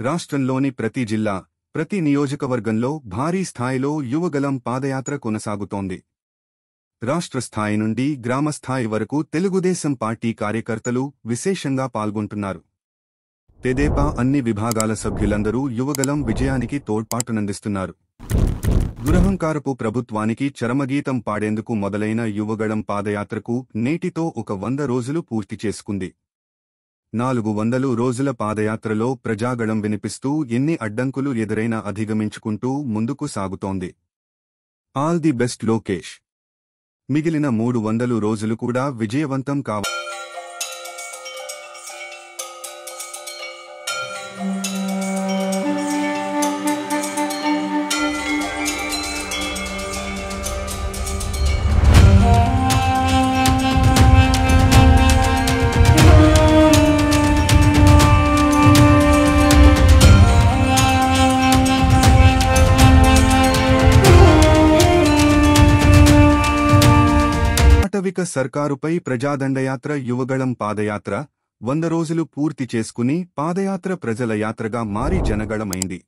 రాష్ట్రంలోని ప్రతి జిల్లా, ప్రతి నియోజకవర్గంలో భారీ స్థాయిలో యువగళం పాదయాత్ర కొనసాగుతోంది. రాష్ట్ర స్థాయి నుండి గ్రామస్థాయి వరకు తెలుగుదేశం పార్టీ కార్యకర్తలు విశేషంగా పాల్గొంటున్నారు. తెదేపా అన్ని విభాగాల సభ్యులందరూ యువగళం విజయానికి తోడ్పాటునందిస్తున్నారు. దురహంకారపు ప్రభుత్వానికి చరమగీతం పాడేందుకు మొదలైన యువగళం పాదయాత్రకు నేటితో ఒక 100 రోజులు పూర్తి చేసుకుంది. 400 రోజుల పాదయాత్రలో ప్రజాగళం వినిపిస్తూ ఎన్ని అడ్డంకులు ఎదురైనా అధిగమించుకుంటూ ముందుకు సాగుతోంది. All the best Lokesh. మిగిలిన 300 రోజులు కూడా విజయవంతం కావాలి. తాత్విక సర్కారుపై ప్రజాదండయాత్ర యువగళం పాదయాత్ర 100 రోజులు పూర్తి చేసుకుని పాదయాత్ర ప్రజల యాత్రగా మారి జనగళమైంది.